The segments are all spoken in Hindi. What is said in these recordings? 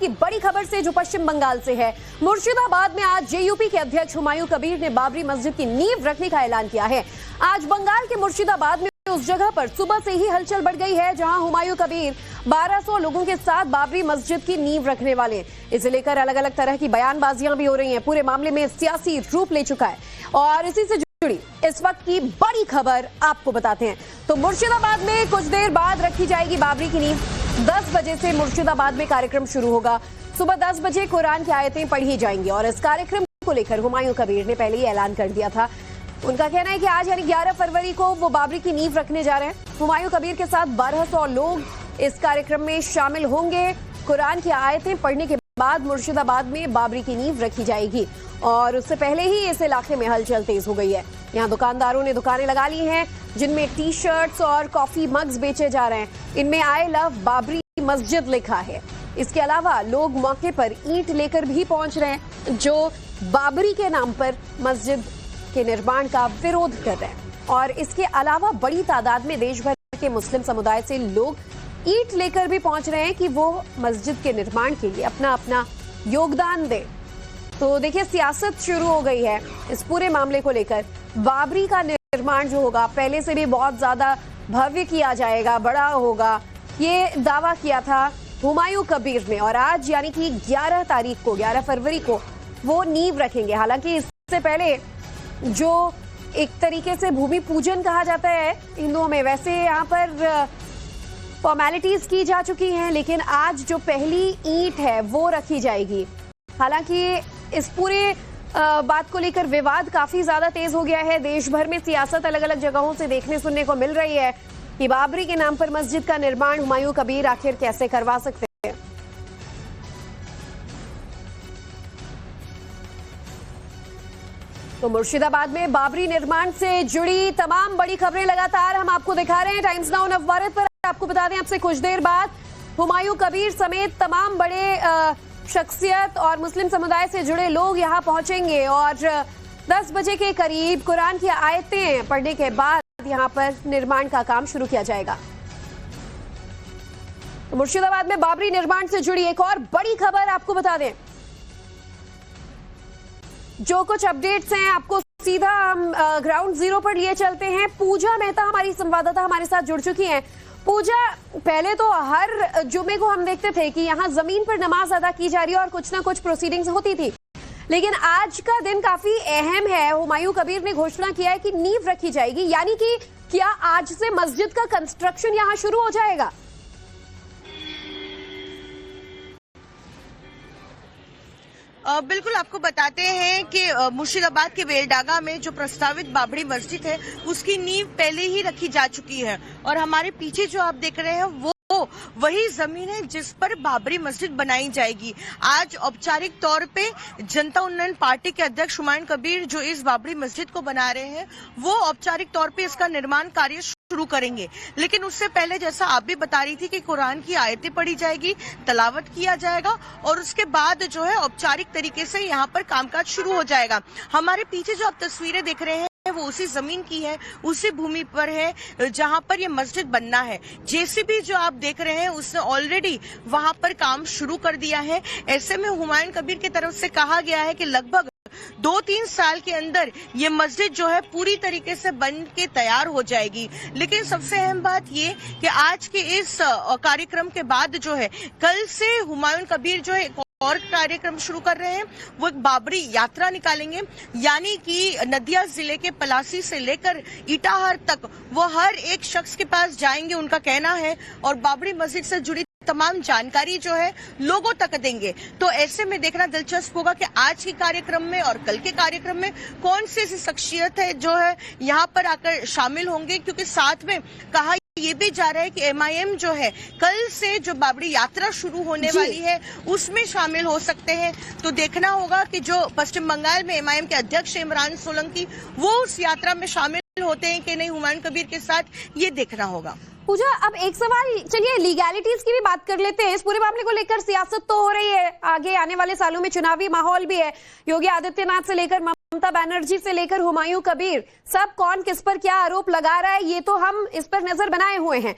की बड़ी खबर से जो पश्चिम बंगाल से है। मुर्शिदाबाद में आज जेयूपी के अध्यक्ष हुमायूं कबीर ने बाबरी मस्जिद की नींव रखने का ऐलान किया है। आज बंगाल के मुर्शिदाबाद में उस जगह पर सुबह से ही हलचल बढ़ गई है जहां हुमायूं कबीर 1200 लोगों के साथ बाबरी मस्जिद की नींव रखने वाले। इसे लेकर अलग अलग तरह की बयानबाजियां भी हो रही हैं। पूरे मामले में सियासी रूप ले चुका है और इसी से जुड़ी इस वक्त की बड़ी खबर आपको बताते हैं। तो मुर्शिदाबाद में कुछ देर बाद रखी जाएगी बाबरी की नींव। 10 बजे से मुर्शिदाबाद में कार्यक्रम शुरू होगा। सुबह 10 बजे कुरान की आयतें पढ़ी जाएंगी और इस कार्यक्रम को लेकर हुमायूं कबीर ने पहले ही ऐलान कर दिया था। उनका कहना है कि आज यानी 11 फरवरी को वो बाबरी की नींव रखने जा रहे हैं। हुमायूं कबीर के साथ 1200 लोग इस कार्यक्रम में शामिल होंगे। कुरान की आयतें पढ़ने के बाद मुर्शिदाबाद में बाबरी की नींव रखी जाएगी और उससे पहले ही इस इलाके में हलचल तेज हो गई है। यहाँ दुकानदारों ने दुकानें लगा ली हैं जिनमें टी शर्ट्स और कॉफी मग्स बेचे जा रहे हैं। इनमें आई लव बाबरी मस्जिद लिखा है। इसके अलावा लोग मौके पर ईंट लेकर भी पहुंच रहे हैं जो बाबरी के नाम पर मस्जिद के निर्माण का विरोध कर रहे हैं। और इसके अलावा बड़ी तादाद में देश भर के मुस्लिम समुदाय से लोग ईंट लेकर भी पहुंच रहे हैं कि वो मस्जिद के निर्माण के लिए अपना अपना योगदान दें। तो देखिए सियासत शुरू हो गई है इस पूरे मामले को लेकर। बाबरी का निर्माण जो होगा पहले से भी बहुत ज्यादा भव्य किया जाएगा, बड़ा होगा, ये दावा किया था हुमायूं कबीर ने। और आज यानी कि 11 तारीख को 11 फरवरी को वो नींव रखेंगे। हालांकि इससे पहले जो एक तरीके से भूमि पूजन कहा जाता है हिंदुओं में, वैसे यहाँ पर फॉर्मेलिटीज की जा चुकी हैं, लेकिन आज जो पहली ईंट है वो रखी जाएगी। हालांकि इस पूरे बात को लेकर विवाद काफी ज्यादा तेज हो गया है। देश भर में सियासत अलग अलग जगहों से देखने सुनने को मिल रही है कि बाबरी के नाम पर मस्जिद का निर्माण हुमायूं कबीर आखिर कैसे करवा सकते हैं। तो मुर्शिदाबाद में बाबरी निर्माण से जुड़ी तमाम बड़ी खबरें लगातार हम आपको दिखा रहे हैं टाइम्स नाउ नवभारत पर। आपको बता दें आपसे कुछ देर बाद हुमायूं कबीर समेत तमाम बड़े शख्सियत और मुस्लिम समुदाय से जुड़े लोग यहां पहुंचेंगे और 10 बजे के करीब कुरान की आयतें पढ़ने के बाद यहां पर निर्माण का काम शुरू किया जाएगा। तो मुर्शिदाबाद में बाबरी निर्माण से जुड़ी एक और बड़ी खबर आपको बता दें। जो कुछ अपडेट्स हैं आपको सीधा हम ग्राउंड जीरो पर लिए चलते हैं। पूजा मेहता हमारी संवाददाता हमारे साथ जुड़ चुकी हैं। पूजा, पहले तो हर जुमे को हम देखते थे कि यहाँ जमीन पर नमाज अदा की जा रही है और कुछ ना कुछ प्रोसीडिंग्स होती थी, लेकिन आज का दिन काफी अहम है। हुमायूं कबीर ने घोषणा किया है कि नींव रखी जाएगी, यानी कि क्या आज से मस्जिद का कंस्ट्रक्शन यहाँ शुरू हो जाएगा? बिल्कुल आपको बताते हैं कि मुर्शिदाबाद के वेलडागा में जो प्रस्तावित बाबरी मस्जिद है उसकी नींव पहले ही रखी जा चुकी है और हमारे पीछे जो आप देख रहे हैं वो वही जमीन है जिस पर बाबरी मस्जिद बनाई जाएगी। आज औपचारिक तौर पे जनता उन्नयन पार्टी के अध्यक्ष हुमायूं कबीर जो इस बाबरी मस्जिद को बना रहे हैं वो औपचारिक तौर पे इसका निर्माण कार्य शुरू करेंगे। लेकिन उससे पहले जैसा आप भी बता रही थी कि कुरान की आयतें पढ़ी जाएगी, तलावत किया जाएगा और उसके बाद जो है औपचारिक तरीके से यहाँ पर कामकाज शुरू हो जाएगा। हमारे पीछे जो आप तस्वीरें देख रहे हैं वो उसी जमीन की है, उसी भूमि पर है जहां पर ये मस्जिद बनना है। जेसीबी जो आप देख रहे हैं उसने ऑलरेडी वहां पर काम शुरू कर दिया है। ऐसे में हुमायूं कबीर की तरफ से कहा गया है कि लगभग 2-3 साल के अंदर ये मस्जिद जो है पूरी तरीके से बन के तैयार हो जाएगी। लेकिन सबसे अहम बात ये कि आज के इस कार्यक्रम के बाद जो है कल से हुमायूं कबीर जो है और कार्यक्रम शुरू कर रहे हैं। वो एक बाबरी यात्रा निकालेंगे, यानी कि नदिया जिले के पलासी से लेकर इटाहर तक वो हर एक शख्स के पास जाएंगे, उनका कहना है, और बाबरी मस्जिद से जुड़ी तमाम जानकारी जो है लोगों तक देंगे। तो ऐसे में देखना दिलचस्प होगा कि आज के कार्यक्रम में और कल के कार्यक्रम में कौन सी ऐसी शख्सियत है जो है यहाँ पर आकर शामिल होंगे, क्योंकि साथ में कहा ये भी जा रहा है कि एमआईएम जो है कल से जो बाबरी यात्रा शुरू होने वाली है उसमें शामिल हो सकते हैं। तो देखना होगा कि जो पश्चिम बंगाल में एमआईएम के अध्यक्ष इमरान सोलंकी वो उस यात्रा में शामिल होते हैं कि नहीं हुमायूं कबीर के साथ, ये देखना होगा। पूजा, अब एक सवाल, चलिए लीगैलिटीज की भी बात कर लेते हैं। इस पूरे मामले को लेकर सियासत तो हो रही है, आगे आने वाले सालों में चुनावी माहौल भी है। योगी आदित्यनाथ से लेकर ममता बनर्जी से लेकर हुमायूं कबीर, सब कौन किस पर क्या आरोप लगा रहा है ये तो हम इस पर नजर बनाए हुए हैं।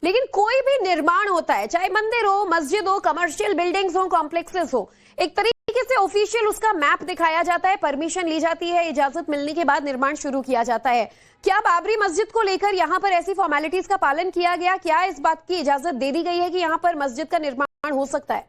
लेकिन कोई भी निर्माण होता है, चाहे मंदिर हो, मस्जिद हो, कमर्शियल बिल्डिंग्स हो, कॉम्प्लेक्सेस हो, एक तरीके से ऑफिशियल उसका मैप दिखाया जाता है, परमिशन ली जाती है, इजाजत मिलने के बाद निर्माण शुरू किया जाता है। क्या बाबरी मस्जिद को लेकर यहां पर ऐसी फॉर्मेलिटीज का पालन किया गया? क्या इस बात की इजाजत दे दी गई है कि यहां पर मस्जिद का निर्माण हो सकता है?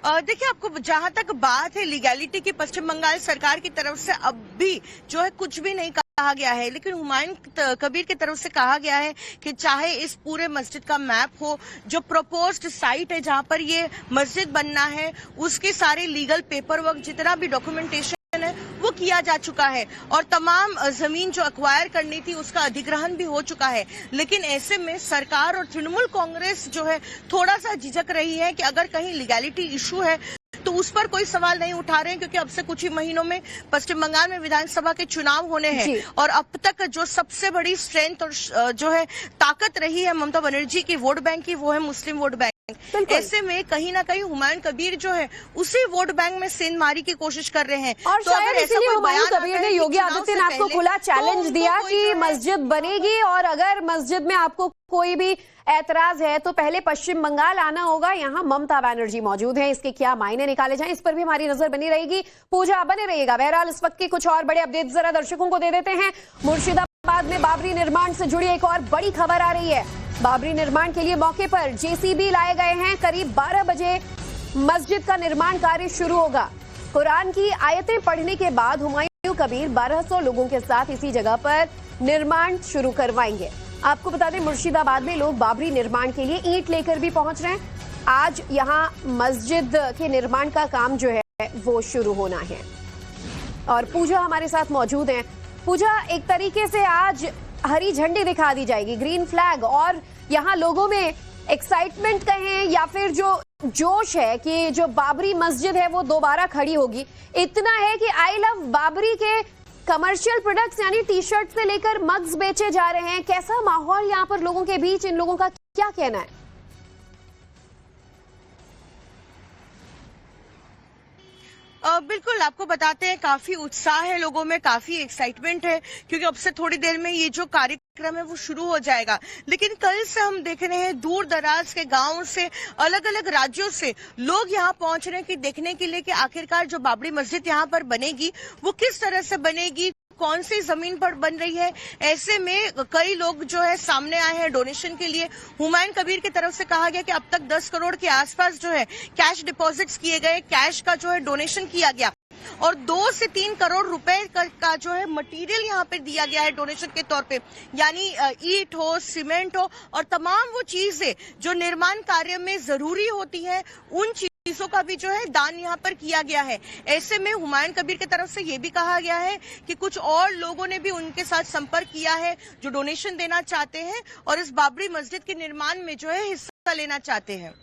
देखिए, आपको जहां तक बात है लीगैलिटी की, पश्चिम बंगाल सरकार की तरफ से अब भी जो है कुछ भी नहीं कहा गया है, लेकिन हुमायूं कबीर की तरफ से कहा गया है कि चाहे इस पूरे मस्जिद का मैप हो, जो प्रपोज्ड साइट है जहां पर ये मस्जिद बनना है, उसके सारे लीगल पेपर वर्क, जितना भी डॉक्यूमेंटेशन है वो किया जा चुका है और तमाम जमीन जो एक्वायर करनी थी उसका अधिग्रहण भी हो चुका है। लेकिन ऐसे में सरकार और तृणमूल कांग्रेस जो है थोड़ा सा झिझक रही है कि अगर कहीं लीगैलिटी इशू है तो उस पर कोई सवाल नहीं उठा रहे हैं, क्योंकि अब से कुछ ही महीनों में पश्चिम बंगाल में विधानसभा के चुनाव होने हैं और अब तक जो सबसे बड़ी स्ट्रेंथ और जो है ताकत रही है ममता बनर्जी की वोट बैंक की, वो है मुस्लिम वोट बैंक। ऐसे में कहीं ना कहीं हुमायूं कबीर जो है उसी वोट बैंक में सेंधमारी की कोशिश कर रहे हैं। और शायद इसीलिए हुमायूं कबीर ने योगी आदित्यनाथ को खुला चैलेंज दिया कि मस्जिद बनेगी और अगर मस्जिद में आपको कोई भी ऐतराज है तो पहले पश्चिम बंगाल आना होगा, यहाँ ममता बनर्जी मौजूद है, इसके क्या मायने निकाले जाएं इस पर भी हमारी नजर बनी रहेगी। पूजा, आप बने रहिएगा। बहरहाल इस वक्त के कुछ और बड़े अपडेट जरा दर्शकों को दे देते हैं। मुर्शिदाबाद में बाबरी निर्माण से जुड़ी एक और बड़ी खबर आ रही है। बाबरी निर्माण के लिए मौके पर जेसीबी लाए गए हैं। करीब 12 बजे मस्जिद का निर्माण कार्य शुरू होगा। कुरान की आयतें पढ़ने के बाद हुमायूं कबीर 1200 लोगों के साथ इसी जगह पर निर्माण शुरू करवाएंगे। आपको बता दें, मुर्शिदाबाद में लोग बाबरी निर्माण के लिए ईंट लेकर भी पहुंच रहे हैं। आज यहां मस्जिद के निर्माण का काम जो है वो शुरू होना है और पूजा हमारे साथ मौजूद है। पूजा, एक तरीके से आज हरी झंडी दिखा दी जाएगी, ग्रीन फ्लैग, और यहाँ लोगों में एक्साइटमेंट कहें या फिर जो जोश है कि जो बाबरी मस्जिद है वो दोबारा खड़ी होगी, इतना है कि आई लव बाबरी के कमर्शियल प्रोडक्ट्स यानी टी शर्ट से लेकर मग्स बेचे जा रहे हैं। कैसा माहौल यहाँ पर लोगों के बीच, इन लोगों का क्या कहना है? बिल्कुल, आपको बताते हैं काफी उत्साह है लोगों में, काफी एक्साइटमेंट है, क्योंकि अब से थोड़ी देर में ये जो कार्यक्रम है वो शुरू हो जाएगा। लेकिन कल से हम देख रहे हैं दूर दराज के गांवों से, अलग अलग राज्यों से लोग यहाँ पहुंच रहे हैं कि देखने के लिए कि आखिरकार जो बाबरी मस्जिद यहाँ पर बनेगी वो किस तरह से बनेगी, कौन सी जमीन पर बन रही है। ऐसे में कई लोग जो है सामने आए हैं डोनेशन के लिए। हुमायूं कबीर की तरफ से कहा गया कि अब तक 10 करोड़ के आसपास जो है कैश डिपॉजिट्स किए गए, कैश का जो है डोनेशन किया गया और 2 से 3 करोड़ रुपए का जो है मटेरियल यहाँ पे दिया गया है डोनेशन के तौर पे, यानी ईंट हो, सीमेंट हो और तमाम वो चीजें जो निर्माण कार्य में जरूरी होती है, उन चीजों का भी जो है दान यहाँ पर किया गया है। ऐसे में हुमायूं कबीर की तरफ से ये भी कहा गया है कि कुछ और लोगों ने भी उनके साथ संपर्क किया है जो डोनेशन देना चाहते हैं और इस बाबरी मस्जिद के निर्माण में जो है हिस्सा लेना चाहते हैं।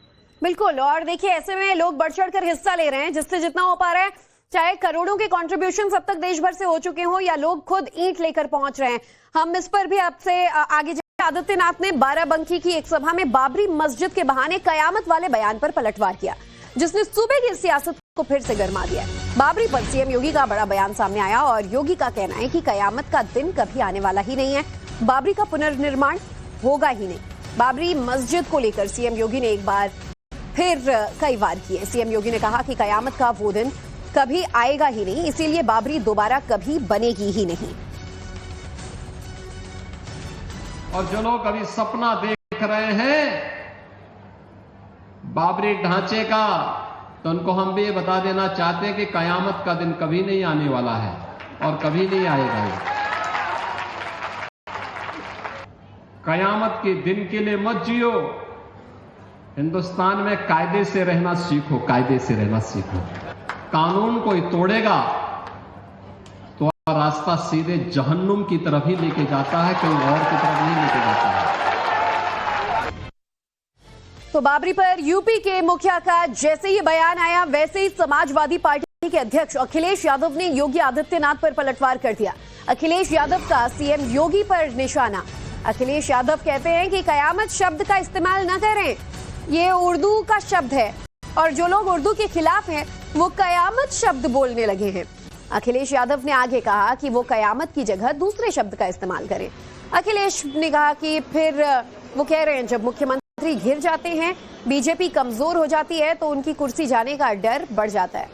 बिल्कुल, और देखिए ऐसे में लोग बढ़ चढ़ कर हिस्सा ले रहे हैं, जिससे जितना हो पा रहा है, चाहे करोड़ों के कंट्रीब्यूशन अब तक देश भर से हो चुके हों या लोग खुद ईंट लेकर पहुंच रहे हैं। हम इस पर भी आपसे आगे आदित्यनाथ ने बाराबंकी की एक सभा में बाबरी मस्जिद के बहाने कयामत वाले बयान पर पलटवार किया, जिसने सूबे की सियासत को फिर से गरमा दिया। बाबरी पर सीएम योगी का बड़ा बयान सामने आया और योगी का कहना है कि कयामत का दिन कभी आने वाला ही नहीं है, बाबरी का पुनर्निर्माण होगा ही नहीं। बाबरी मस्जिद को लेकर सीएम योगी ने एक बार फिर कई बार किए। सीएम योगी ने कहा कि कयामत का वो दिन कभी आएगा ही नहीं, इसीलिए बाबरी दोबारा कभी बनेगी ही नहीं। और जो लोग अभी सपना देख रहे हैं बाबरी ढांचे का, तो उनको हम भी ये बता देना चाहते हैं कि कयामत का दिन कभी नहीं आने वाला है और कभी नहीं आएगा। कयामत के दिन के लिए मत जियो, हिंदुस्तान में कायदे से रहना सीखो, कायदे से रहना सीखो। कानून कोई तोड़ेगा तो रास्ता सीधे जहन्नुम की तरफ ही लेके जाता है, कहीं और की तरफ नहीं लेके जाता है। तो बाबरी पर यूपी के मुखिया का जैसे ही बयान आया, वैसे ही समाजवादी पार्टी के अध्यक्ष अखिलेश यादव ने योगी आदित्यनाथ पर पलटवार कर दिया। अखिलेश यादव का सीएम योगी पर निशाना। अखिलेश यादव कहते हैं कि कयामत शब्द का इस्तेमाल न करें, ये उर्दू का शब्द है और जो लोग उर्दू के खिलाफ हैं वो कयामत शब्द बोलने लगे हैं। अखिलेश यादव ने आगे कहा कि वो कयामत की जगह दूसरे शब्द का इस्तेमाल करें। अखिलेश ने कहा कि फिर वो कह रहे हैं जब मुख्यमंत्री घिर जाते हैं, बीजेपी कमजोर हो जाती है तो उनकी कुर्सी जाने का डर बढ़ जाता है।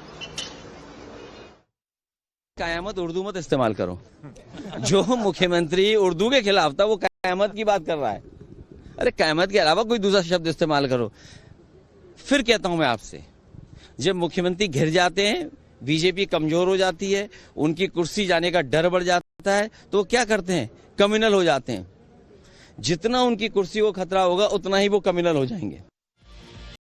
कयामत उर्दू मत इस्तेमाल करो। जो मुख्यमंत्री उर्दू के खिलाफ था वो कयामत की बात कर रहा है। अरे कयामत के अलावा कोई दूसरा शब्द इस्तेमाल करो। फिर कहता हूं मैं आपसे, जब मुख्यमंत्री घिर जाते हैं, बीजेपी कमजोर हो जाती है, उनकी कुर्सी जाने का डर बढ़ जाता है, तो वो क्या करते हैं? कम्युनल हो जाते हैं। जितना उनकी कुर्सी को खतरा होगा उतना ही वो कम्युनल हो जाएंगे।